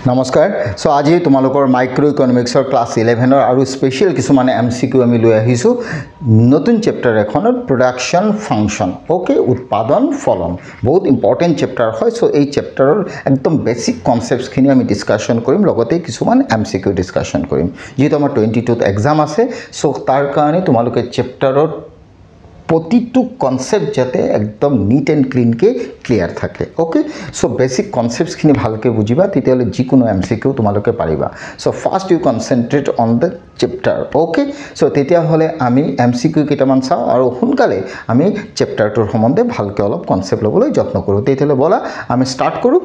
নমস্কাৰ সো আজি তোমালোকৰ মাইক্ৰো ইকনমিক্সৰ ক্লাস 11 আৰু স্পেশাল কিছুমান এমসিকিউ আমি লৈ আহিছো নতুন চেপ্টাৰ এখনত প্ৰডাকশন ফাংচন ওকে উৎপাদন ফলন বহুত ইম্পৰ্টেন্ট চেপ্টাৰ হয় সো এই চেপ্টাৰৰ একদম বেসিক কনসেপ্টছ খিনি আমি ডিসকাশন কৰিম লগতে কিছুমান এমসিকিউ ডিসকাশন কৰিম যেটো আমাৰ 22 এক্সাম আছে সো তাৰ কাৰণে তোমালোকে চেপ্টাৰৰ প্রতিটো কনসেপ্ট যাতে একদম নিট এন্ড ক্লিন কে ক্লিয়ার থাকে ওকে সো বেসিক কনসেপ্টস খিনি ভালকে বুজিবা তেতিয়ালে যিকোনো এমসিকিউ তোমালোকে পারিবা so first you concentrate on the chapter okay so তেতিয়া হলে আমি এমসিকিউ কেটামান চাও আৰু হুনকালে আমি চেপ্টাৰটোৰ সম্বন্ধে ভালকে অলপ কনসেপ্ট লবলৈ যত্ন কৰো তেতিয়ালে বলা আমি স্টাৰ্ট কৰো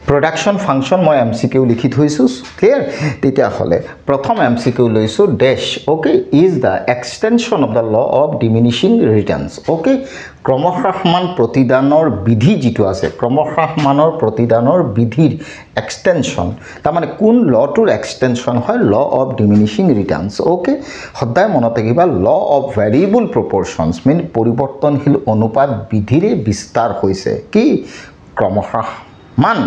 Production function মই MCQ লিখি থৈছো ক্লিয়াৰ তেতিয়া হলে প্ৰথম MCQ লৈছো dash okay is the extension of the law of diminishing returns okay ক্ৰমহ্ৰাসমান প্ৰতিদানৰ বিধি যেটো আছে ক্ৰমহ্ৰাসমানৰ প্ৰতিদানৰ বিধিৰ এক্সটেনশন তাৰ মানে কোন লটোৰ এক্সটেনশন হয় ল অফ ডিমিনিশিং ৰিটাৰ্নস ওকে সদায় মনত ৰাখিবা ল অফ ভেৰিয়েবল প্ৰপৰশনস মিন পৰিৱৰ্তনশীল অনুপাত বিধিৰে বিস্তাৰ হৈছে কি ক্ৰমহ্ৰাস মান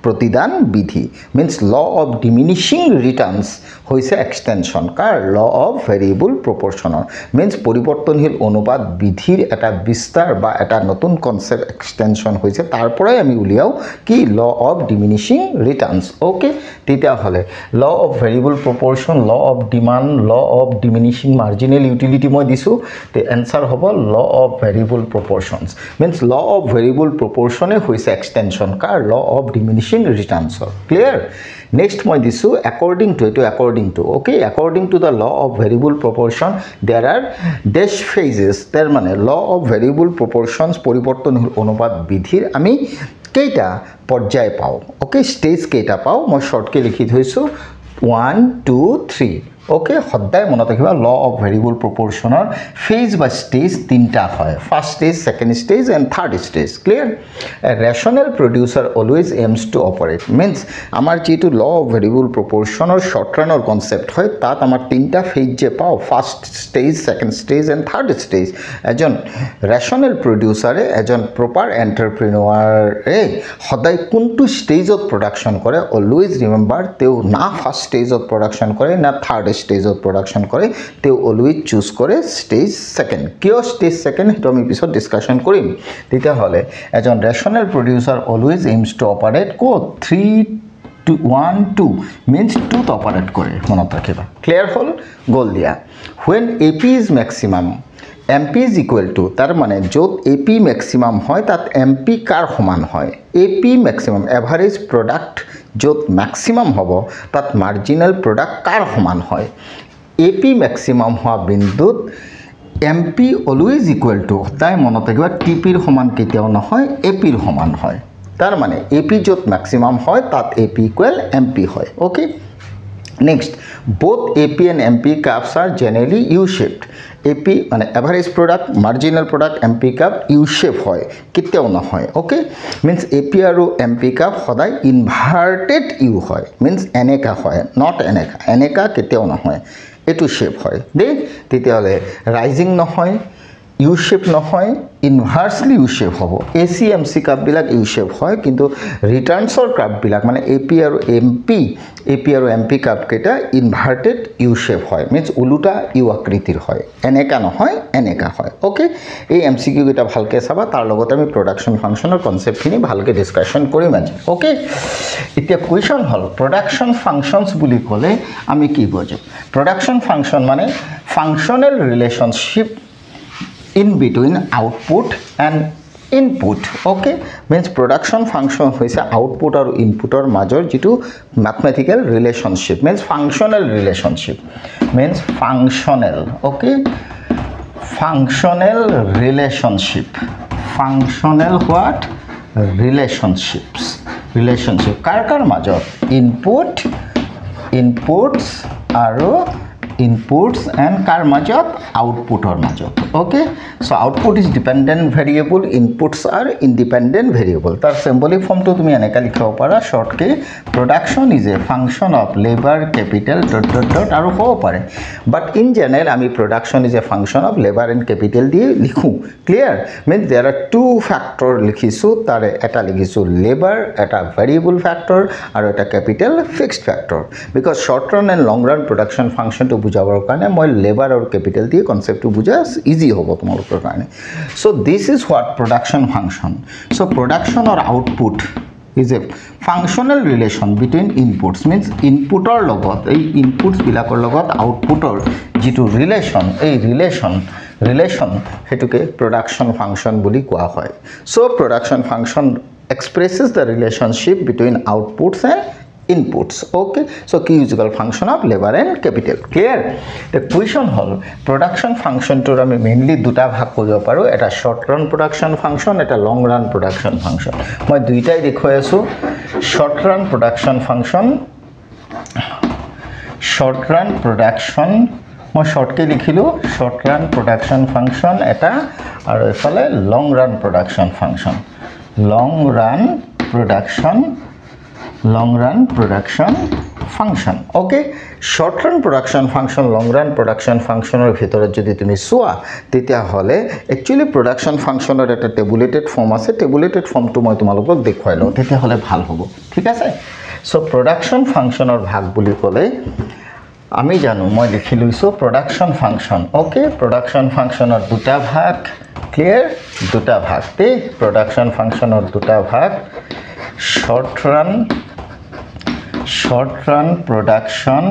প্ৰতিদান বিধি means law of diminishing returns হৈছে extension car law of variable proportion means পৰিৱৰ্তনশীল অনুপাত বিধিৰ এটা বিস্তাৰ বা এটা নতুন কনসেপ্ট এক্সটেনশন হৈছে তাৰ পৰাই আমি উলিয়াও কি law of diminishing returns okay তেতিয়া হলে law of variable proportion law of demand law of diminishing marginal utility মই দিছো তে आंसर হ'ব law of variable proportions means law of variable proportion হৈছে extension car law of diminishing returns clear next moi disu according to okay according to the law of variable proportion there are dash phases ter mane law of variable proportions poribortonhil onupat bidhir ami keita porjay pao okay stage keita pao moi short ke likhi thoisu 1 2 3 okay সদায় মনত ৰাখিবা law of variable proportion phase বা stage তিনটা হয় first stage second stage and third stage clear a rational producer always aims to operate means আমাৰ যেটো law of variable proportion short run concept হয় তাত আমাৰ তিনটা phase যে পাও first stage second stage and third stage এজন rational producer এজন proper entrepreneur সদায় কোনটো stage of production কৰে always remember তেও না first stage of production কৰে না third stage of production কৰে তে অলওয়েজ চুজ কৰে স্টেজ সেকেন্ড কিয় স্টেজ সেকেন্ড হেতু আমি পিছত ডিসকাশন কৰিম তেতিয়া হলে এজন rational producer always aims to operate কো 3 to 1 2 means 2 to operate কৰে মনত ৰাখিবা ক্লিয়াৰ হল গোল দিয়া when AP is maximum MP is equal to তার মানে যত AP maximum হয় তাত MP কার সমান হয় AP maximum average product যত maximum হব তাত marginal product কার সমান হয় AP maximum হওয়া বিন্দুত MP always equal to তাই মনত ৰাখিবা TP ৰ সমান কেতিয়াও নহয় AP ৰ সমান হয় তার মানে AP যত maximum হয় তাত AP equal MP হয় okay next both AP and MP curves are generally U-shaped AP মানে average product marginal product MP curve U-shape হয় কেতিয়াও নহয় ওকে means AP আৰু MP curve সদায় inverted U হয় means এনেকা হয় not এনেকা কেতিয়াও নহয় এটো shape হয় দেই তেতিয়ালে rising নহয় U shape নহয় inversely U shape হ'ব ACMC কাপ বিলাক U shape হয় কিন্তু ৰিটাৰ্নছৰ কাপ বিলাক মানে AP আৰু MP কাপ কেটা ইনভাৰ্টেড U shape হয় means উলুটা U আকৃতিৰ হয় এনেকা নহয় এনেকা হয় ওকে এই MCQ কেটা ভালকে চাবা তাৰ লগত আমি প্ৰডাকশন ফাংচনৰ কনসেপ্ট খিনি ভালকে ডিসকাশন কৰিম আজি ওকে এতিয়া কোৱেশ্চন হল প্ৰডাকশন ফাংচনস বুলি ক'লে আমি কি বুজাম প্ৰডাকশন ফাংচন মানে functional ৰিলেশনশিপ in between output and input okay means production function hoise output or input or major jitu mathematical relationship means functional relationship means functional okay functional relationship functional what relationship kar major inputs aru inputs and কাৰ মাজত outputor মাজত okay so output is dependent variable inputs are independent variable তাৰ symbolic form to তুমি এনেকা লিখিব পাৰা short K production is a function of labor capital ... আৰু হ'ব পাৰে but in general আমি production is a function of labor and capital দিয়ে লিখো clear means there are two factor লিখিছো তাৰে এটা লিখিছো labor এটা variable factor আৰু এটা capital fixed factor because short run and long run production function to বুজাবৰ কাৰণে মই labor আৰু capital দিয়ে concept to বুজা easy হ'ব তোমালোকৰ কাৰণে so this is what production function so production or output is a functional relation between inputs means inputor logot ei inputs bilakor logot outputor jitu relation ei relation hetuke production function boli koa hoy so production function expresses the relationship between outputs and inputs okay so key usual function of labor and capital clear the question hol production function to ami mainly duta bhag koribo paru eta short run production function eta long run production function moi duitai dekhoi asu short run production function মই short ke likhilu short run production function eta aru efale long run production function okay short run production function long run production function or bhitorat jodi tumi soa tetia hole actually production function or eta tabulated form ase tabulated form to moi tumalok dekhoilo tetia hole bhal hobo thik ase so production function or bhag boli kole আমি জানো মই লিখি লৈছো production function okay production function or দুটা ভাগ clear দুটা ভাগ তে production function or দুটা ভাগ short run production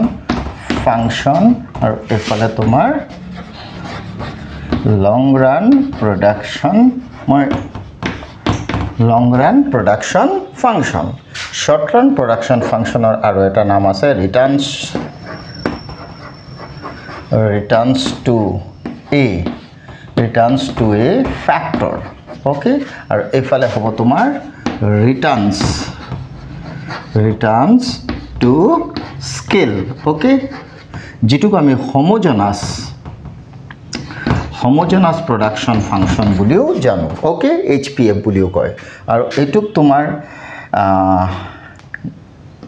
function or efale tomar long run production function short run production function or aro eta naam ase returns to a factor okay ar efale hobo tomar returns to scale okay jitu ami homogeneous production function buliu janu okay hpf buliu koy ar etuk tomar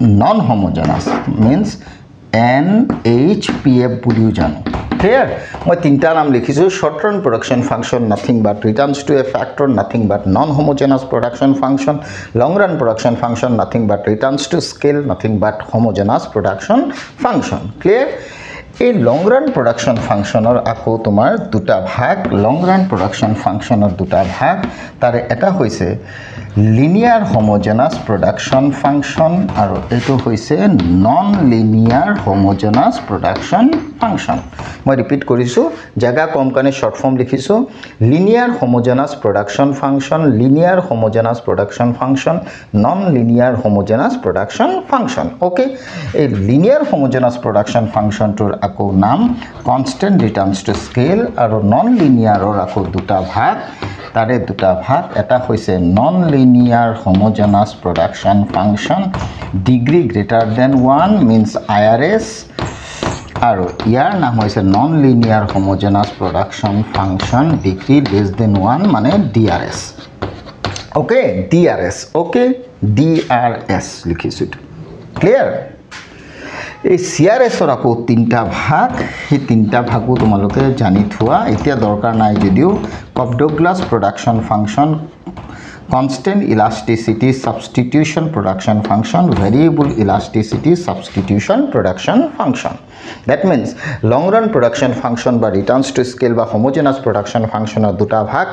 non homogeneous means NHPF buliu janu clear moi tinta naam likhisu short run production function nothing but returns to a factor nothing but non homogeneous production function long run production function nothing but returns to scale nothing but homogeneous production function clear a long run production function or ako tomar duta bhag long run production function or duta bhag tare eta hoise linear homogeneous production function aru eto hoise non linear homogeneous production function moi repeat korisu jaga kom kane short form likhisu linear homogeneous production function non linear homogeneous production function okay a linear homogeneous production function tor ako naam constant returns to scale aru non linear or ako duta bhag tare duta bhag eta hoise non linear homogeneous production function degree greater than 1 means IRS aru yar naam hoise non linear homogeneous production function degree less than 1 mane DRS okay DRS likhisu clear এই CRS or ako tinta bhag he tinta bhagu tumaloke jani thua etia dorkar nai jodiu Cobb-Douglas production function constant elasticity substitution production function variable elasticity substitution production function that means long run production function by returns to scale by homogeneous production function or duta bhag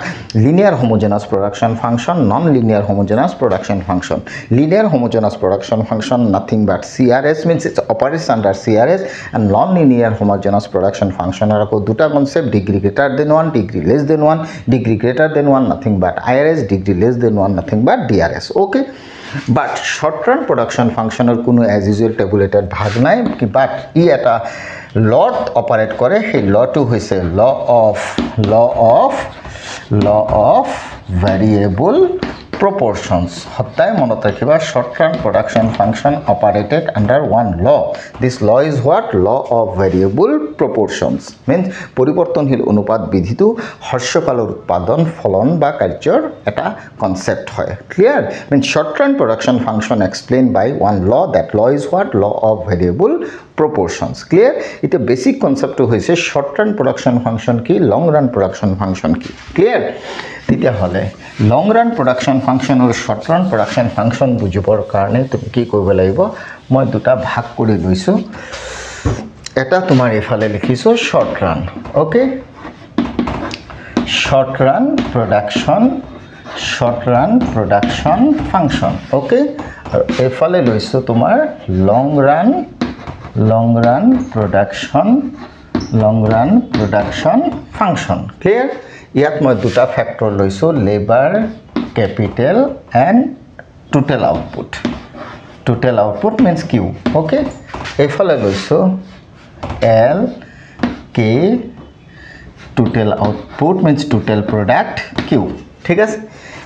linear homogeneous production function non linear homogeneous production function linear homogeneous production function nothing but CRS means it operates under CRS and non linear homogeneous production function or duta concept degree greater than 1 degree less than 1 degree greater than 1 nothing but IRS degree less than 1 nothing but DRS okay but short run production function or kuno as usual tabulated bhag nai but e eta law operate kore he law to hoise law of variable proportions সদায় মনত ৰাখিবা short run production function operated under one law. This law is what? Law of variable proportions means পৰিৱৰ্তনশীল অনুপাত বিধিটো হৰ্ষকালৰ উৎপাদন ফলন বা কাৰ্যৰ এটা কনসেপ্ট হয় clear means short run production function explained by one law. That law is what? Law of variable proportions clear. It a basic concept হৈছে short run production function কি long run production function কি clear. তেতিয়া হলে long run production function আৰু short run production function বুজিবৰ কাৰণে তুমি কি কৰিব লাগিব মই দুটা ভাগ কৰি লৈছো এটা তোমাৰ এফালে লিখিছো short run okay short run production function okay আৰু এফালে লৈছো তোমাৰ long run production function clear. ইয়াত মই দুটা ফ্যাক্টৰ লৈছো labor capital and total output means q okay এফালে লৈছো l k total output means total product q ঠিক আছে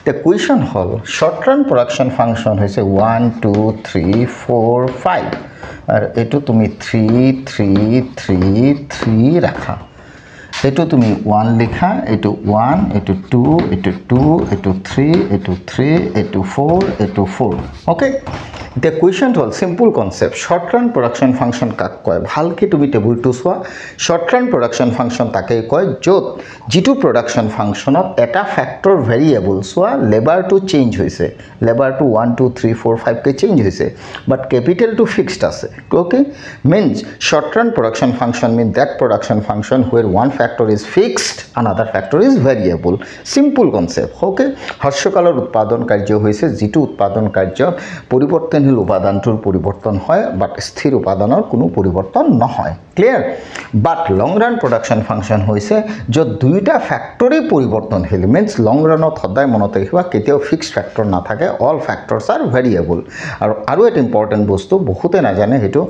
the question hol short run production function হৈছে 1 2 3 4 5 আর এটো তুমি 3 3 3 3 রাখা এটো তুমি 1 লেখা এটো 1 এটো 2 এটো 2 এটো 3 এটো 3 এটো 4 এটো 4 okay The question hol simple concept short run production function কাক কয় ভালকে তুমি টেবুলটো সোয়া short run production function তাকে কয় যত জিটু production functionত এটা factor variable soya labour to change হইছে লেবার টু 1 2 3 4 5 কে চেঞ্জ হইছে বাট ক্যাপিটাল টু ফিক্সড আছে okay means short run production function mean that production function where one factor is fixed another factor is variable simple concept okay হৰ্ষকালৰ উৎপাদন কাৰ্য হইছে G two উৎপাদন কাৰ্য পৰিৱৰ্তন উপাদানটোৰ পৰিৱৰ্তন হয় বাট স্থিৰ উপাদানৰ কোনো পৰিৱৰ্তন নহয় ক্লিয়াৰ বাট লং ৰান প্ৰডাকশন ফাংচন হৈছে যত দুইটা ফ্যাক্টৰে পৰিৱৰ্তন হেল মিন্স লং ৰানত সদায় মনত ৰাখিবা কেতিয়াও ফিক্সড ফ্যাক্টৰ নাথাকে অল ফ্যাক্টৰস আৰ ভেৰিয়েবল আৰু এটা ইম্পৰ্টেন্ট বস্তু বহুতে নাজানে হেতু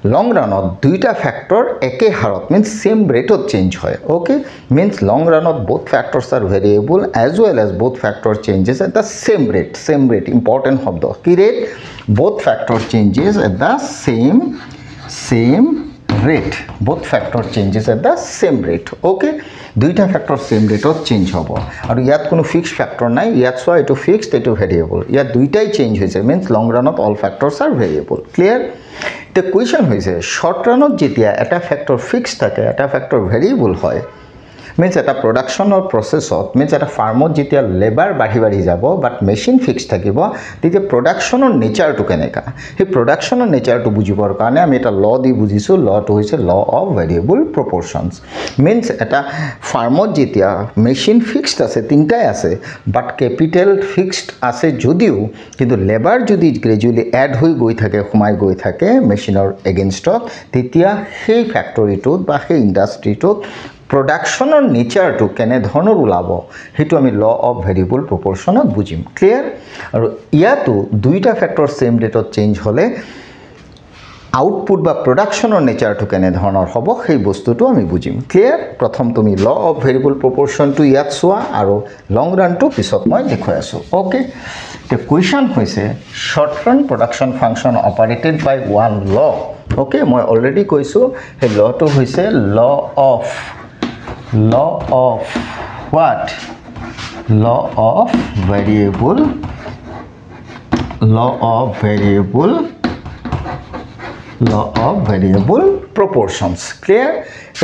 long run দুইটা ফ্যাক্টৰ একে হাৰত means same rate of change হয় okay means long run both factors are variable as well as both factor changes at the same rate important শব্দ কি rate both factor changes at the same rate both factor changes at the same rate okay দুইটা factor same রেটত change হ'ব আৰু ইয়াত কোনো fixed factor নাই ইয়াত সোয়া এটো ফিক্সড এটো ভেৰিয়েবল ইয়াত দুইটাই চেঞ্জ হৈছে means লং ৰানত all factors are variable clear The question হৈছে short runত যেতিয়া এটা ফ্যাক্টৰ ফিক্সড থাকে এটা ফ্যাক্টৰ ভেৰিয়েবল হয় means এটা প্ৰডাকশনৰ প্ৰসেছত means এটা ফাৰ্মত যেতিয়া লেবাৰ বাঢ়ি যাব বাট মেচিন ফিক্স থাকিব তেতিয়া প্ৰডাকশনৰ নেচাৰটো কেনেকা হে প্ৰডাকশনৰ নেচাৰটো বুজিবৰ কাৰণে আমি এটা ল দি বুজিছো লটো হৈছে ল অফ ভেৰিয়েবল প্ৰপৰশনস means এটা ফাৰ্মত যেতিয়া মেচিন ফিক্সড আছে তিনটাই আছে বাট ক্যাপিটাল ফিক্সড আছে যদিও কিন্তু লেবাৰ যদি গ্ৰেজুৱেলি এড হৈ গৈ থাকে সোমাই গৈ থাকে মেচিনৰ এগেইনষ্টত তেতিয়া সেই ফ্যাক্টৰীটোত বা সেই ইন্ডাষ্ট্ৰিটোত প্ৰডাকশনৰ নেচাৰটো কেনে ধৰণৰ ওলাব হেতু আমি ল অফ ভেৰিয়েবল প্ৰপৰশনত বুজিম ক্লিয়াৰ আৰু ইয়াতো দুইটা ফ্যাক্টৰ সেম ৰেটত চেঞ্জ হলে আউটপুট বা প্ৰডাকশনৰ নেচাৰটো কেনে ধৰণৰ হ'ব সেই বস্তুটো আমি বুজিম ক্লিয়াৰ প্ৰথম তুমি ল অফ ভেৰিয়েবল প্ৰপৰশনটো ইয়াত সোৱা আৰু লং ৰানটো পিছত মই দেখুৱাই আছো ওকে The question হৈছে short run production function operated by one law okay মই অলৰেডি কৈছো এই লটো হৈছে law of what law of variable proportions clear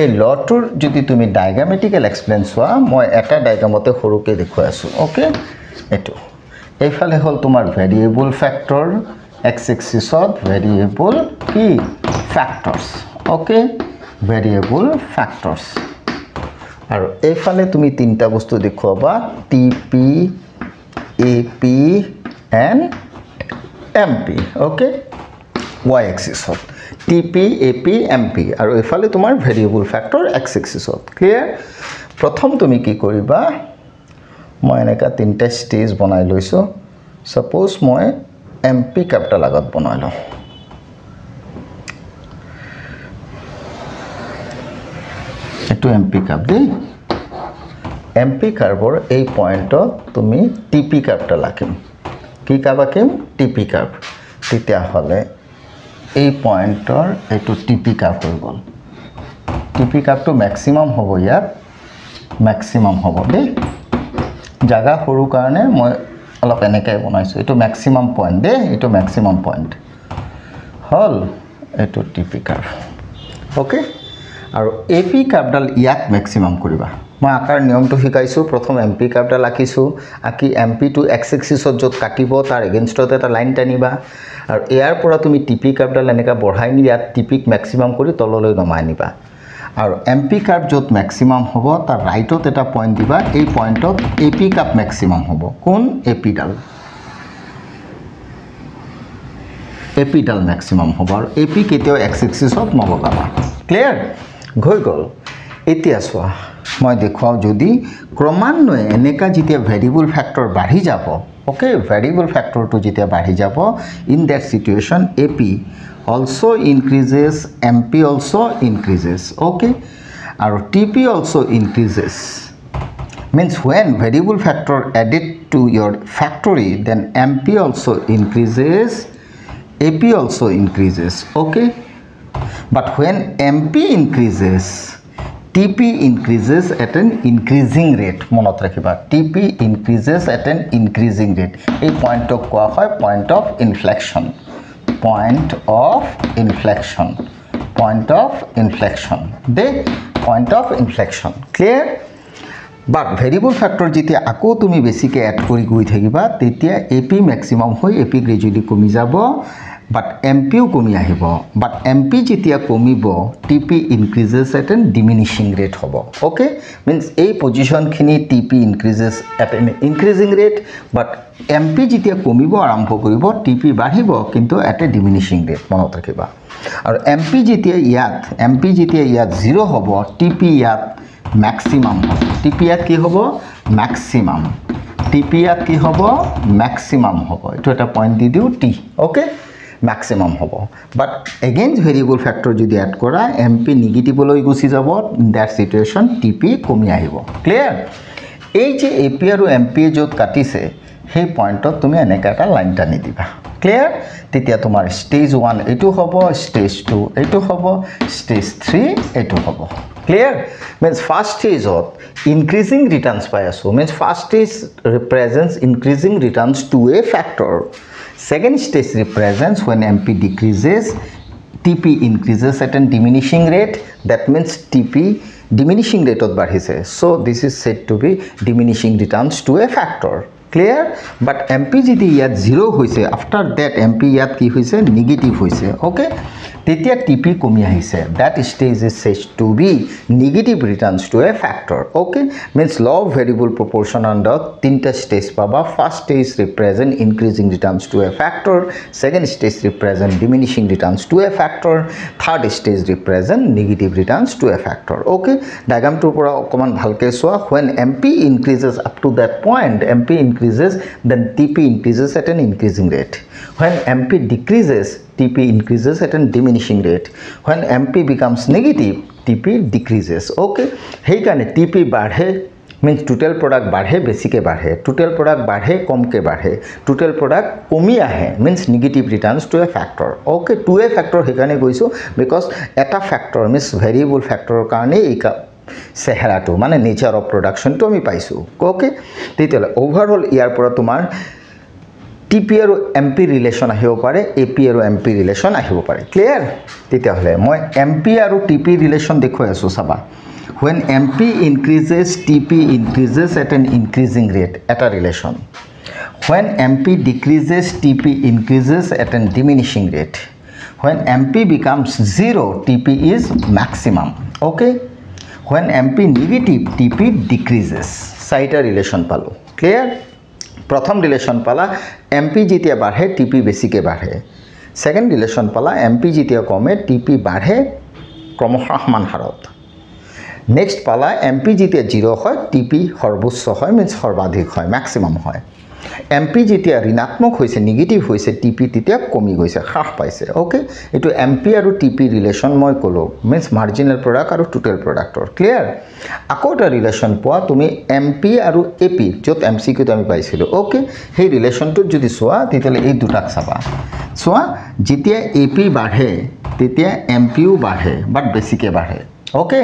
এই লটোৰ যদি তুমি ডায়াগ্ৰামেটিক্যাল এক্সপ্লেইন সোৱা মই এটা ডায়াগ্ৰামতে সৰুকে দেখুৱাই আছো ওকে এটো এইফালে হল তোমাৰ ভেৰিয়েবল ফ্যাক্টৰ x axisত ভেৰিয়েবল কি ফ্যাক্টৰস ওকে ভেৰিয়েবল ফ্যাক্টৰস আৰু এইফালে তুমি তিনটা বস্তু দেখুৱাবা tp ap and mp okay y axisত tp ap mp আৰু এইফালে তোমাৰ ভেৰিয়েবল ফ্যাক্টৰ x axisত ক্লিয়াৰ প্ৰথম তুমি কি কৰিবা মই এনেকা তিনটা স্টেজ বনাই লৈছো সাপোজ মই mp ক্যাপিটাল আগত বনাইলো এটো mp ক্যাপ দেই এমপি কাৰ্ভৰ এই পইণ্টত তুমি টিপি কাৰ্ভটা লাখিম কি কাৰ্ভ আঁকিম টিপি কাৰ্ভ তেতিয়াহ'লে এই পইণ্টৰ এইটো টিপি কাৰ্ভ হৈ গ'ল টিপি কাৰ্ভটো মেক্সিমাম হ'ব ইয়াত মেক্সিমাম হ'ব দেই জাগা সৰু কাৰণে মই অলপ এনেকৈ বনাইছোঁ এইটো মেক্সিমাম পইণ্ট দেই এইটো মেক্সিমাম পইণ্ট হ'ল এইটো টিপি কাৰ্ভ ওকে আৰু এপি কাৰ্ভডাল ইয়াক মেক্সিমাম কৰিবা মই আকাৰ নিয়মটো শিকাইছোঁ প্ৰথম এমপি কাৰ্ভডাল আঁকিছোঁ আঁকি এমপিটো এক্স এক্সিছত য'ত কাটিব তাৰ এগেইনষ্টত এটা লাইন টানিবা আৰু ইয়াৰ পৰা তুমি টিপি কাৰ্ভডাল এনেকৈ বঢ়াই নি ইয়াত টিপিক মেক্সিমাম কৰি তললৈ নমাই নিবা আৰু এমপি কাৰ্ভ য'ত মেক্সিমাম হ'ব তাৰ ৰাইটত এটা পইণ্ট দিবা এই পইণ্টত এপি কাৰ্ভ মেক্সিমাম হ'ব কোন এপিডাল মেক্সিমাম হ'ব আৰু এপি কেতিয়াও এক্স এক্সিছত নলগাবা ক্লিয়াৰ হৈ গ'ল এতিয়া চোৱা মই দেখুৱাওঁ যদি ক্ৰমান্বয়ে এনেকা যেতিয়া ভেৰিয়েবল ফেক্টৰ বাঢ়ি যাব ওকে ভেৰিয়েবল ফেক্টৰটো যেতিয়া বাঢ়ি যাব in that situation AP also increases mp also increases okay and tp also increases means when variable factor added to your factory then mp also increases ap also increases okay but when mp increases tp increases at an increasing rate monot rakhiba tp increases at an increasing rate a point of koa hoy point of inflection clear but variable factor যেতিয়া আকৌ তুমি বেছিকে add কৰি গৈ থাকিবা তেতিয়া ap maximum হৈ ap gradually কমি যাব but mp কমি আহিব but mp যেতিয়া কমিব tp increases at an diminishing rate হ'ব okay means এই পজিশন খিনি tp increases at an increasing rate but mp যেতিয়া কমিব আৰম্ভ কৰিব tp বাঢ়িব কিন্তু at a diminishing rate মনত ৰাখিবা আৰু mp যেতিয়া ইয়াত 0 হ'ব tp ইয়াত maximum হ'ব tp ইয়াত কি হ'ব maximum tp ইয়াত কি হ'ব maximum হ'ব এটো এটা পইণ্ট দি দিও t okay maximum hobo but against variable factor jodi add kora mp negative loi gusi jabo in that situation tp komi ahibo clear ei je ap aru mp jot katise hey point ot tumi eneka eta line tani diba clear titia tomar stage 1 etu hobo stage 2 etu hobo stage 3 etu hobo clear means first stage of increasing returns by aso means first stage represents increasing returns to a factor second stage represents when mp decreases tp increases at a diminishing rate that means tp diminishing rate of badhise so this is said to be diminishing returns to a factor clear but mp jodi yat 0 hoise after that mp yat ki hoise negative hoise okay tetia tp komi ahise that stage is said to be negative returns to a factor okay means law of variable proportion under tinta stage paba first stage represent increasing returns to a factor second stage represent diminishing returns to a factor third stage represent negative returns to a factor okay diagram to pura okoman bhalke soa when mp increases up to that point mp increases then tp increases at an increasing rate when mp decreases tp increases at a diminishing rate when mp becomes negative tp decreases okay hey kane tp badhe means total product badhe besike badhe total product badhe komke badhe total product komi ahe means negative returns to a factor okay to a factor he kane goiso because eta factor means variable factor karone eka sehara to mane nature of production to ami paisu okay titole overall year pora tomar TP আৰু MP relation আহিব পাৰে AP আৰু MP relation আহিব পাৰে clear তেতিয়া হলে মই MP আৰু TP ৰিলেশন দেখুৱাই আছো চাবা when MP increases TP increases at an increasing rate at a relation when MP decreases TP increases at a diminishing rate when MP becomes 0 TP is maximum okay when MP negative TP decreases চাইটা relation পালো clear प्रथम relation पाला MP Jitiya बाढ़े TP बेसिके बाढ़े second relation पाला MP Jitiya कमे TP बाढ़े क्रमशः समान हारत नेक्स्ट पाला एमपी जितिया 0 হয় टीपी सर्वोच्च হয় मीन्स सर्वाधिक হয় मैक्सिमाम হয় MP যেতিয়া ঋণাত্মক হৈছে নেগেটিভ হৈছে TP তেতিয়া কমি গৈছে হ্ৰাস পাইছে ওকে এটো MP আৰু TP ৰিলেশন মই কলো মিন্স মাৰ্জিনাল প্ৰডাক্ট আৰু টোটাল প্ৰডাক্টৰ ক্লিয়াৰ আকৌ এটা ৰিলেশন পোৱা তুমি MP আৰু AP যত MCQ ত আমি পাইছিলো ওকে সেই ৰিলেশনটো যদি সোৱা তেতিয়ালে এই দুটাক চাবা সোৱা যেতিয়া AP বাঢ়ে তেতিয়া MP ও বাঢ়ে বাট বেছিকে বাঢ়ে ওকে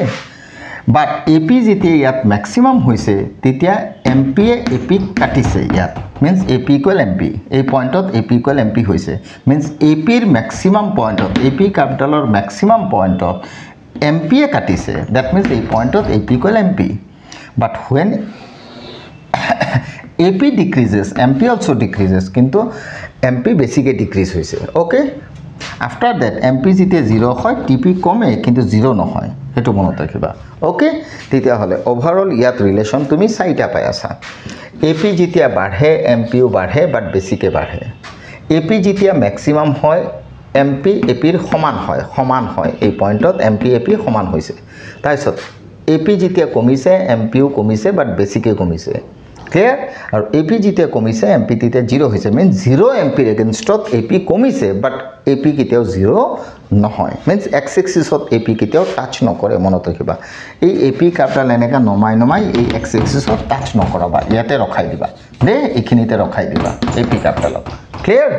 But AP যেতিয়া ইয়াত maximum হৈছে তেতিয়া MP এ AP কাটিছে ইয়াত means AP equal MP এই পয়েন্টত AP equal MP হৈছে means AP এর maximum পয়েন্টত AP ক্যাপিটালৰ maximum পয়েন্টত MP এ কাটিছে that means এই পয়েন্টত AP equal MP but when AP decreases MP also decreases কিন্তু MP বেছিকে decrease হৈছে okay After that, MP যেতিয়া 0 হয় TP কমে কিন্তু 0 নহয় হেতু মনত ৰাখিবা ওকে তেতিয়া হলে ওভাৰঅল ইয়াত ৰিলেশন তুমি চাইটা পাই আছা AP যেতিয়া বাঢ়ে MP ও বাঢ়ে বাট বেছিকে বাঢ়ে AP যেতিয়া ম্যাক্সিমাম হয় MP AP ৰ সমান হয় এই পয়েন্টত MP AP সমান হৈছে তাৰপিছত AP যেতিয়া কমিছে MP ও কমিছে বাট বেছিকে কমিছে Clear? Or AP যেতিয়া কমিছে MP তেতিয়া 0 হৈছে means 0 MP againstত AP কমিছে but AP কেতিয়াও 0 নহয় means x axisত AP কেতিয়াও টাচ নকৰে মনত ৰাখিবা এই AP ক্যাপিটাল এনেকা নমাই এই x axisত টাচ নকৰাবা ইয়াতে ৰখাই দিবা দে এইখিনিতে ৰখাই দিবা AP ক্যাপিটালত clear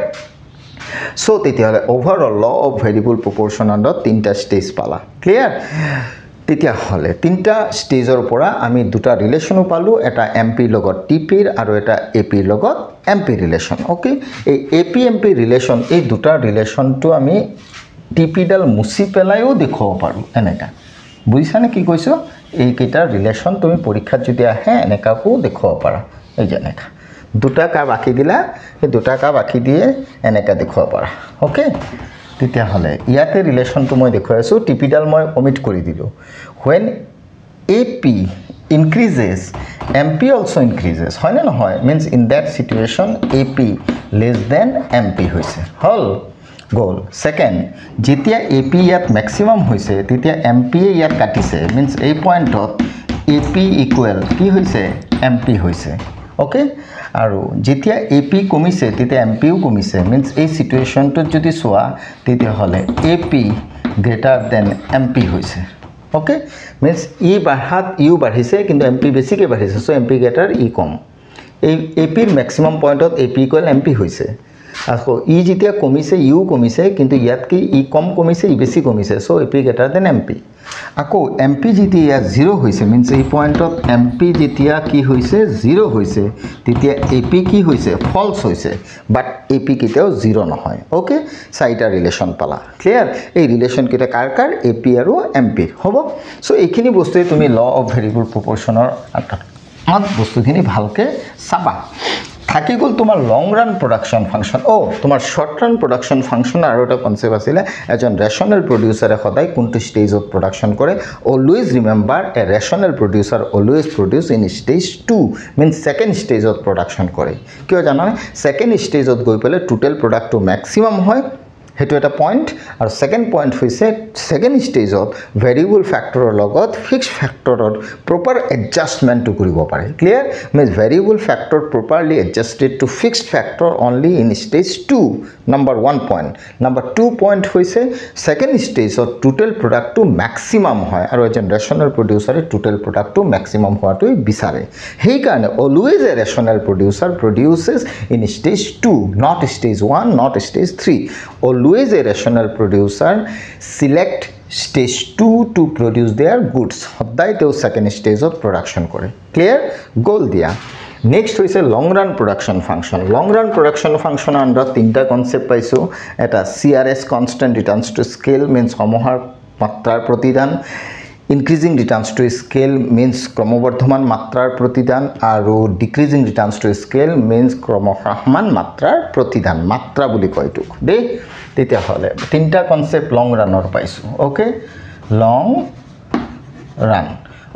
so তেতিয়ালে overall law of variable proportion under তিনটা স্টেজ পালা clear তেতিয়া হলে তিনটা স্টেজৰ পৰা আমি দুটা ৰিলেশনও পালো এটা MP লগত TP আৰু এটা AP লগত MP ৰিলেশন ওকে এই AP MP ৰিলেশন এই দুটা ৰিলেশনটো আমি TP ডাল মুছি পেলাইও দেখাব পাৰো এনেকা বুজিছানে কি কৈছো এই কেইটা ৰিলেশন তুমি পৰীক্ষাত যদি আহে এনেকাকো দেখাব পাৰা এই জেনেকা দুটা কা বাকি দিলা এই দুটা কা বাকি দিয়ে এনেকা দেখাব পাৰা ওকে তেতিয়া হলে ইয়াতে ৰিলেশনটো মই দেখাই আছো TP ডাল মই omit কৰি দিলো when AP increases MP also increases হয় না নহয় means in that situation AP less than MP হৈছে হল goal second যেতিয়া AP ইয়াত maximum হৈছে তেতিয়া MP ইয়াত কাটিছে means এই পয়েন্টত AP equal কি হৈছে MP হৈছে okay আৰু যেতিয়া AP কমিছে তেতিয়া MP ও কমিছে means এই সিচুৱেশনটো যদি সোৱা তেতিয়া হলে AP greater than MP হৈছে okay means e বাঢ়াত u বাঢ়িছে কিন্তু MP বেছিকে বাঢ়িছে so MP greater e কম এই AP এর ম্যাক্সিমাম পয়েন্টত AP equal MP হৈছে আকৌ e যেতিয়া কমিছে u কমিছে কিন্তু ইয়াত কি e কম কমিছে e বেছি কমিছে so AP greater than MP আকৌ MP যেতিয়া 0 হৈছে means এই পয়েন্টত MP যেতিয়া কি হৈছে 0 হৈছে তেতিয়া AP কি হৈছে ফলস হৈছে বাট AP কেতিয়াও 0 নহয় ওকে চাইটা ৰিলেশন পালা ক্লিয়াৰ এই ৰিলেশন কেটা কাৰ AP আৰু MP হ'ব সো এইখিনি বস্তুই তুমি ল অফ ভেৰিয়েবল প্ৰপৰচনৰ আত বস্তুখিনি ভালকে চাবা থাকি গল তোমাৰ লং ৰান প্ৰডাকশন ফাংশন তোমাৰ শৰ্ট ৰান প্ৰডাকশন ফাংশন আৰু এটা কনসেপ্ট আছিল এজন ৰেশনাল প্ৰডিউসাৰে সদায় কোনটো স্টেজত প্ৰডাকশন কৰে always remember a rational producer always produce in stage 2 means second স্টেজত প্ৰডাকশন কৰে কিয় জানানে সেকেন্ড স্টেজত গৈ পেলে টোটাল প্ৰডাক্টটো ম্যাক্সিমাম হয় হেতু এটা পয়েন্ট আৰু সেকেন্ড পয়েন্ট হৈছে সেকেন্ড স্টেজত ভেৰিয়েবল ফ্যাক্টৰৰ লগত ফিক্সড ফ্যাক্টৰৰ প্ৰপাৰ এডজাস্টমেন্ট কৰিব পাৰে clear means variable factor properly adjusted to fixed factor only in stage 2 number 1 point number 2 point হৈছে সেকেন্ড স্টেজত টোটাল প্ৰডাক্টটো ম্যাক্সিমাম হয় আৰু এজন ৰেশনাল প্ৰডিউসাৰে টোটাল প্ৰডাক্টটো ম্যাক্সিমাম হোৱাটো বিচাৰে হেই কাৰণে always a rational producer produces in stage 2 not stage 1 not stage 3 always a rational producer select stage 2 to produce their goods সদায় তেও সেকেন্ড স্টেজ অফ প্রোডাকশন করে ক্লিয়ার গোল দিয়া নেক্সট হইছে লং রান প্রোডাকশন ফাংশন লং run production function under তিনটা concept পাইছো এটা CRS constant returns to scale means সমহার মাত্রার প্রতিদান Increasing returns to scale means ক্রমবর্ধমান মাত্রার প্রতিদান আর decreasing returns to scale means ক্রমহ্রাসমান মাত্রার প্রতিদান মাত্রা বলি কয়টুক দে তেতিয়া হলে তিনটা কনসেপ্ট লং ৰানৰ পাইছো okay long run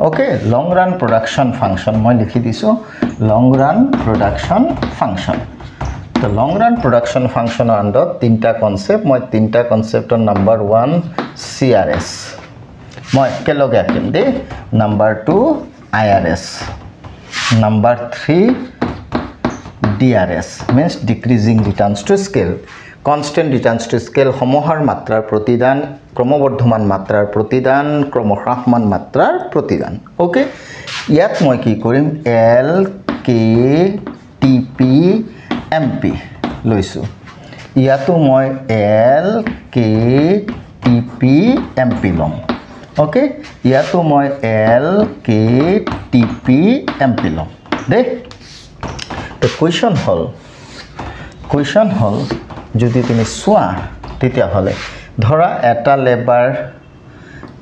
okay long run production function মই লিখি দিছো লং রান প্রোডাকশন ফাংশন তো long run production function under তিনটা কনসেপ্ট মই তিনটা কনসেপ্টৰ নাম্বার 1 CRS মই একেলগে আঁকিম দে number 2 IRS number 3 DRS means decreasing returns to scale. Constant returns to scale সমহাৰ মাত্ৰাৰ প্ৰতিদান, ক্ৰমবৰ্ধমান মাত্ৰাৰ প্ৰতিদান, ক্ৰমহ্ৰাসমান মাত্ৰাৰ প্ৰতিদান। ওকে, ইয়াত মই কি কৰিম L K T P M P লৈছো। ইয়াতো মই L K T P M P লম। ওকে, ইয়াতো মই L K T P M P লম দে। The question হল যদি তুমি চোৱা তেতিয়া হলে ধৰা এটা লেবাৰ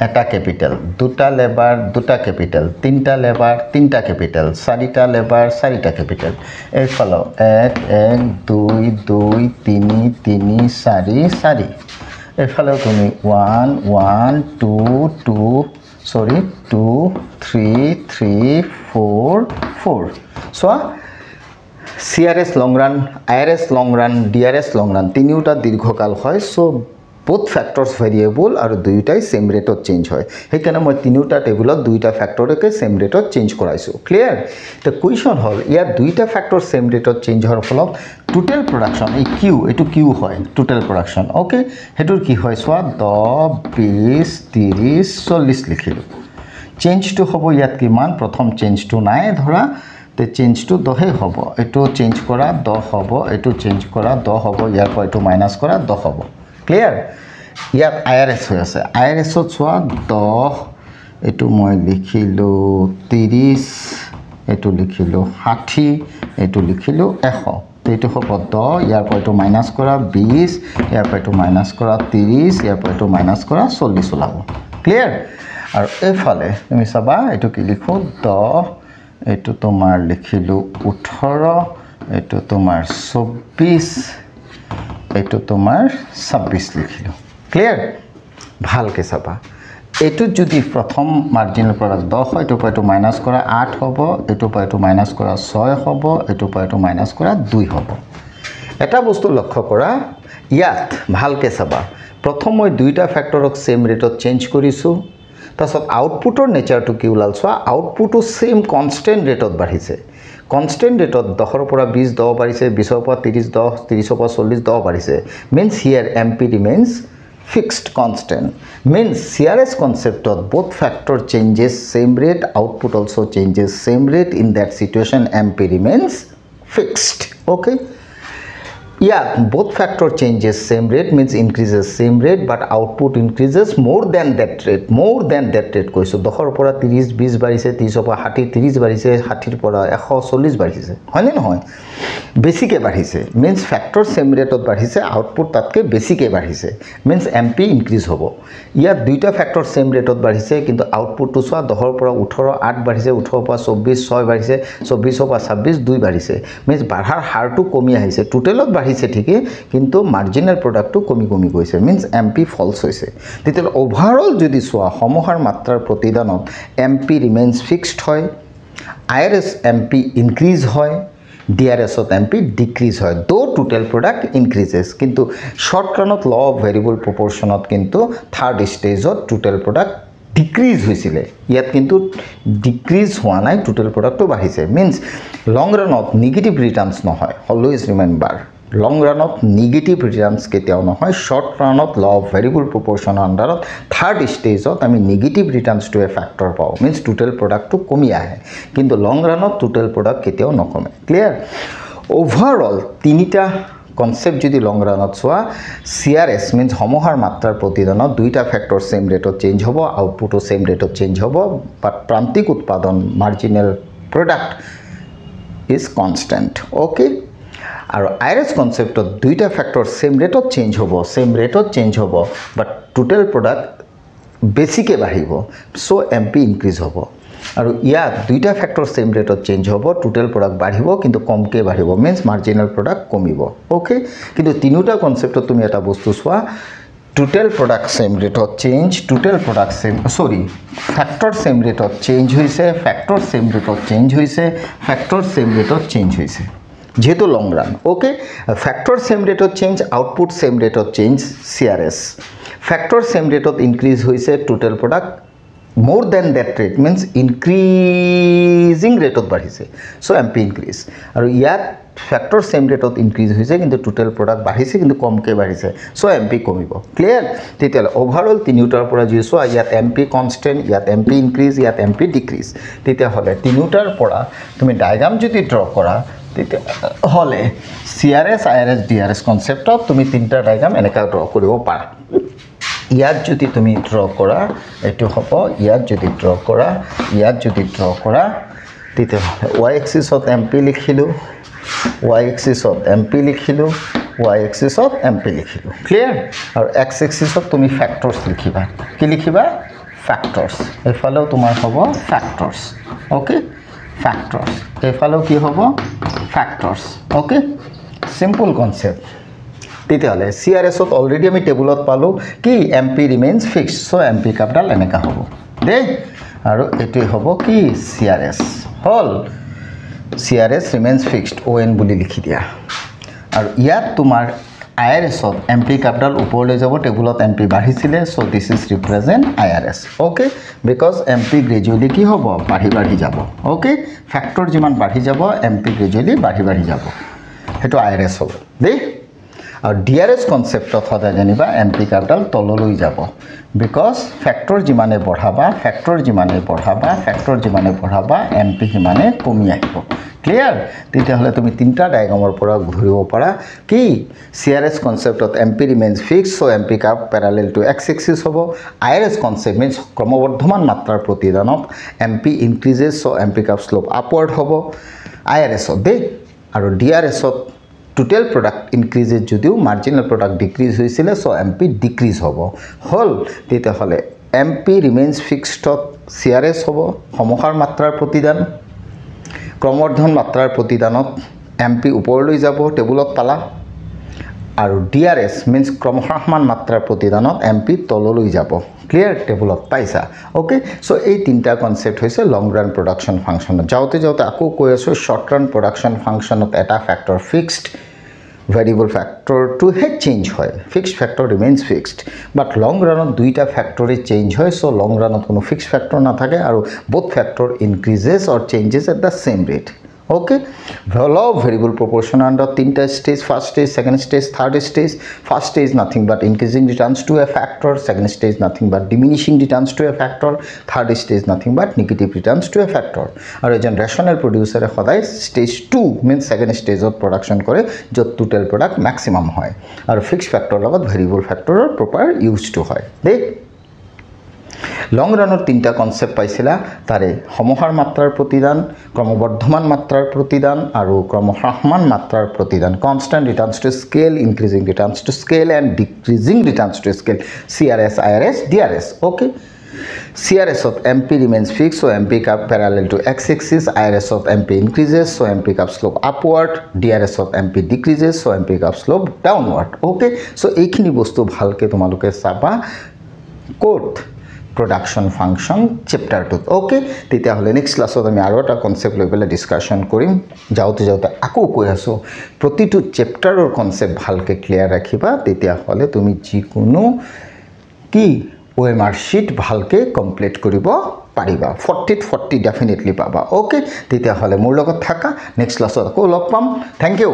এটা ক্যাপিটাল, দুটা লেবাৰ দুটা ক্যাপিটাল, তিনটা লেবাৰ তিনটা ক্যাপিটাল, চাৰিটা লেবাৰ চাৰিটা ক্যাপিটাল। এইফালে 1 1 2 2 3 3 4 4। এইফালে তুমি 1 1 2 2 2 3 3 4 4। চোৱা CRS long run, IRS long run, DRS long run তিনিওটা দীর্ঘকাল হয়। সো both factors variable আৰু দুইটাই same rate of change হয়। সেইকাৰণে মই তিনিওটা টেবুলত দুইটা ফ্যাক্টৰকে same rate of change কৰাইছো। ক্লিয়াৰ? the question হল ইয়াত দুইটা factor same rate of change হোৱাৰ ফলত টোটাল প্ৰডাকশন এই কিউ, এটো কিউ হয় টোটাল প্ৰডাকশন। ওকে, হেতুৰ কি হয় চোৱা 10 20 30 40 লিখিলো। চেঞ্জটো হ'ব ইয়াত কিমান, প্ৰথম চেঞ্জটো নাই ধৰা তে চেঞ্জটো 10 হ'ব, এটো চেঞ্জ কৰা 10 হ'ব, এটো চেঞ্জ কৰা 10 হ'ব, ইয়াৰ পৰা এটো মাইনাস কৰা 10 হ'ব। ক্লিয়াৰ? ইয়াত IRS হৈ আছে, IRS ত চোৱা 10, এটো মই লিখিলো 30, এটো লিখিলো 60, এটো লিখিলো 100। এটো হ'ব 10, ইয়াৰ পৰা এটো মাইনাস কৰা 20, ইয়াৰ পৰা এটো মাইনাস কৰা 30, ইয়াৰ পৰা এটো মাইনাস কৰা 40 ওলাব। ক্লিয়াৰ? আৰু এইফালে তুমি চাবা এটো কি লিখো 10, এটো তোমাৰ লিখিলো 18, এটো তোমাৰ 24, এটো তোমাৰ 26 লিখিলো। ক্লিয়াৰ? ভালকে চাবা এটো যদি প্ৰথম মাৰ্জিনাল প্ৰডাক্ট 10 হয়, এটো পৰা এটো মাইনাস কৰা 8 হ'ব, এটো পৰা এটো মাইনাস কৰা 6 হ'ব, এটো পৰা এটো মাইনাস কৰা 2 হ'ব। এটা বস্তু লক্ষ্য কৰা ইয়াত ভালকে চাবা, প্ৰথম মই দুইটা ফ্যাক্টৰক সেম ৰেটত চেঞ্জ কৰিছো। তাছত আউটপুটৰ নেচাৰটো কি ওলাল চোৱা, আউটপুটটো সেম কনস্ট্যান্ট ৰেটত বাঢ়িছে। কনস্ট্যান্ট ৰেটত 10 ৰ পৰা 20 10 বাঢ়িছে, 20 ৰ পৰা 30 10, 30 ৰ পৰা 40 10 বাঢ়িছে। means here MP remains fixed constant. means CRS concept of both factor changes same rate, output also changes same rate. In that situation MP remains fixed. Okay, yeah, both factor changes same rate means increases same rate, but output increases more than that rate. More than that rate কৈছো 10 ৰ পৰা 30 20 বাঢ়িছে, 30 ৰ পৰা 60 30 বাঢ়িছে, 60 ৰ পৰা 140 বাঢ়িছে, হয় নে নহয়? বেছিকে বাঢ়িছে means factor same rate ত বাঢ়িছে, output তাতকে বেছিকে বাঢ়িছে means MP increase হ'ব। ইয়াত দুইটা ফ্যাক্টৰ same rate ত বাঢ়িছে, কিন্তু আউটপুটটো চোৱা 10 ৰ পৰা 18 8 বাঢ়িছে, 18 ৰ পৰা 24 6 বাঢ়িছে, 24 ৰ পৰা 26 2 বাঢ়িছে। means বাঢ়াৰ হাৰটো কমি আহিছে, টোটালত বাঢ়িছে ঠিকই, কিন্তু মাৰ্জিনাল প্ৰডাক্টটো কমি কমি গৈছে means MP ফলস হৈছে। তেতিয়া ওভাৰঅল যদি চোৱা সমহাৰ মাত্ৰাৰ প্ৰতিদানত MP remains fixed হয়, IRS MP increase হয়, DRS ত MP decrease হয়, though total product increases। কিন্তু short run to law of variable proportion ত কিন্তু third stage ত total product decrease হৈছিলে, ইয়াত কিন্তু decrease হোৱা নাই, total product টো বাঢ়িছে। means long run ত negative returns নহয়, always remember long run ত negative returns কেতিয়াও নহয়, short run to law of variable proportion আন্ডাৰত third stage ত আমি negative returns to a factor পাও, means total product টো কমি আহে, কিন্তু long run ত total product কেতিয়াও নকমে। ক্লিয়াৰ? overall তিনিটা কনসেপ্ট যদি লং ৰানত চোৱা CRS means সমহাৰ মাত্ৰাৰ প্ৰতিদানত দুইটা ফ্যাক্টৰ সেম ৰেটত চেঞ্জ হ'ব, আউটপুটও সেম ৰেটত চেঞ্জ হ'ব, বাট প্ৰান্তিক উৎপাদন মাৰ্জিনাল প্ৰডাক্ট is constant. okay, আৰু IRS কনসেপ্টত দুইটা ফ্যাক্টৰ সেম ৰেটত চেঞ্জ হ'ব, বাট টোটাল প্ৰডাক্ট বেছিকে বাঢ়িব, সো MP ইনক্ৰিজ হ'ব। আৰু ইয়াত দুইটা ফ্যাক্টৰ সেম ৰেটত চেঞ্জ হ'ব, টোটাল প্ৰডাক্ট বাঢ়িব কিন্তু কমকে বাঢ়িব, মিন্স মাৰ্জিনাল প্ৰডাক্ট কমিব। ওকে, কিন্তু তিনিটা কনসেপ্টত তুমি এটা বস্তু চোৱা, টোটাল প্ৰডাক্ট সেম ৰেটত change, total product same factor same ৰেটত চেঞ্জ হৈছে, ফ্যাক্টৰ সেম ৰেটত চেঞ্জ হৈছে, ফ্যাক্টৰ সেম ৰেটত চেঞ্জ হৈছে, যেহেতু long run. Okay, factor same রেটত চেঞ্জ, আউটপুট সেম রেটত চেঞ্জ CRS, ফ্যাক্টর সেম রেটত ইনক্রিজ হয়েছে, total product more than that rate means increasing রেটত বাঢ়িছে, সো MP ইনক্রিজ। আৰু ইয়াত ফ্যাক্টৰ সেম ৰেটত ইনক্ৰিজ হৈছে কিন্তু টোটাল প্ৰডাক্ট বাঢ়িছে কিন্তু কমকে বাঢ়িছে সো এমপি কমিব ক্লিয়াৰ তেতিয়ালে ওভাৰঅল তিনিটাৰ পৰা যি চোৱা ইয়াত এমপি কনষ্টেন্ট ইয়াত এমপি ইনক্ৰিজ ইয়াত এমপি ডিক্ৰিজ তেতিয়াহ'লে তিনিটাৰ পৰা তুমি ডায়াগ্ৰাম যদি ড্ৰ কৰা তেতিয়াহ'লে CRS IRS DRS কনসেপ্টত তুমি তিনিটা ডায়াগ্ৰাম এনেকা ড্ৰ কৰিব পাৰা ইয়াত যদি তুমি ড্ৰ কৰা এটো হ'ব ইয়াত যদি ড্ৰ কৰা ইয়াত যদি ড্ৰ কৰা তেতিয়াহ'লে y axisত এমপি লিখিলো y axisত এমপি লিখিলো y axisত এমপি লিখিলো ক্লিয়াৰ আৰু x axisত তুমি ফ্যাক্টৰস লিখিবা কি লিখিবা ফ্যাক্টৰস এফালেও তোমাৰ হ'ব ফ্যাক্টৰস ওকে ফ্যাক্টৰস এফালেও কি হ'ব ফ্যাক্টৰস ওকে সিম্পল কনসেপ্ট তেতিয়াহ'লে CRSত অলৰেডি আমি টেবুলত পালো কি MP remains fixed so MP কাপডাল এনেকা হ'ব দেই আৰু এটো হ'ব কি CRS hall CRS remains fixed ON বুলি লিখি দিয়া আৰু ইয়াত তোমাৰ IRSত এমপি কাপডাল ওপৰলৈ যাব টেবুলত এমপি বাঢ়িছিলে so this is represent IRS okay because MP gradually কি হ'ব বাঢ়ি যাব ওকে ফ্যাক্টৰ যিমান বাঢ়ি যাব এমপি গ্ৰেজুৱেলি বাঢ়ি যাব হেটো IRS হ'ব দেই আৰু DRS কনসেপ্টত হদা জানিবা এমপি কাপডাল তললৈ যাব বিকজ ফ্যাক্টৰ যিমানে বঢ়াবা এমপি হিমানে কমি আহিব ক্লিয়াৰ তেতিয়াহ'লে তুমি তিনটা ডায়াগ্ৰামৰ পৰা ঘূৰিব পাৰা কি CRS কনসেপ্টত MP remains fixed so MP curve parallel to x axis হ'ব IRS কনসেপ্ট মিন্স ক্ৰমবৰ্ধমান মাত্ৰাৰ প্ৰতিদানত MP increases so MP curve slope upward হ'ব IRS দেই আৰু DRSত total product increases যদিও marginal product decrease হৈছিলে সো এমপি ডিক্ৰিজ হ'ব হল তেতিয়াহ'লে এমপি ৰিমেইনছ ফিক্সডত CRS হ'ব সমহাৰ মাত্ৰাৰ প্ৰতিদান ক্ৰমবৰ্ধন মাত্ৰাৰ প্ৰতিদানত এমপি ওপৰলৈ যাব টেবুলত পালা আৰু DRS মিন্স ক্ৰমহ্ৰাসমান মাত্ৰাৰ প্ৰতিদানত এমপি তললৈ যাব ক্লিয়াৰ টেবুলত পাইছা ওকে সো এই তিনটা কনসেপ্ট হৈছে লং ৰান প্ৰডাকশন ফাংচনত যাওতে আকৌ কৈ আছো শৰ্ট ৰান প্ৰডাকশন ফাংচনত এটা factor fixed variable factor to head change hoy fixed factor remains fixed but long run duita factor change hoy so long run kono fixed factor na thake aru both factor increases or changes at the same rate okay law of variable proportion under tinta stage first stage second stage third stage first stage nothing but increasing returns to a factor second stage nothing but diminishing returns to a factor third stage nothing but negative returns to a factor aru ejon rational producer e khoday stage 2 means second stage of production kore jot total product maximum hoy aru fixed factor logot variable factor proper used to hoy dei লং ৰানৰ তিনটা concept পাইছিলা তাৰে সমহাৰ মাত্ৰাৰ প্ৰতিদান ক্ৰমবৰ্ধমান মাত্ৰাৰ প্ৰতিদান আৰু ক্ৰমহ্ৰাসমান মাত্ৰাৰ প্ৰতিদান constant returns to scale increasing returns to scale and decreasing returns to scale CRS IRS DRS okay CRS of MP remains fixed so MP cap parallel to x axis IRS of MP increases so MP cap slope upward DRS of MP decreases so MP cap slope downward okay so এইখিনি বস্তু ভালকে তোমালোকে চাবা code production function chapter 2 okay তেতিয়াহলে next ক্লাছত আমি আৰু এটা কনসেপ্ট লৈ পেলাই ডিসকাশন কৰিম যাওতে আকৌ কৈ আছো প্ৰতিটো চ্যাপ্টাৰৰ কনসেপ্ট ভালকে ক্লিয়াৰ ৰাখিবা তেতিয়াহলে তুমি যিকোনো কি OMR sheet ভালকে কমপ্লিট কৰিব পাৰিবা 40 ডেফিনেটলি পাবা okay তেতিয়াহলে মোৰ লগত থাকা নেক্সট ক্লাছত আকৌ লগ পাম থ্যাংক ইউ